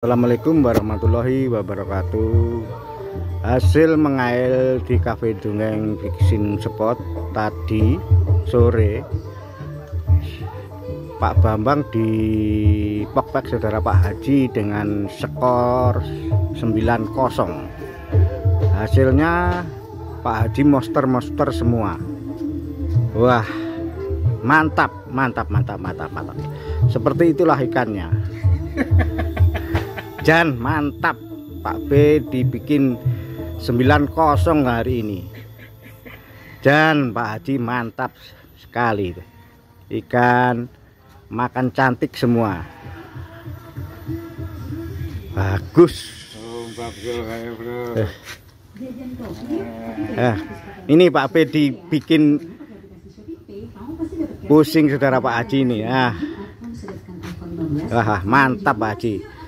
Assalamualaikum warahmatullahi wabarakatuh. Hasil mengail di Cafe Dongeng Fishing Spot tadi sore, Pak Bambang di pokpek saudara Pak Haji dengan skor 9-0. Hasilnya Pak Haji monster semua. Wah, mantap. Seperti itulah ikannya. Jan mantap, Pak B dibikin 9-0 hari ini. Dan Pak Haji mantap sekali. Ikan makan cantik semua. Bagus. Ini Pak B dibikin pusing saudara Pak Haji ini. Mantap Pak Haji.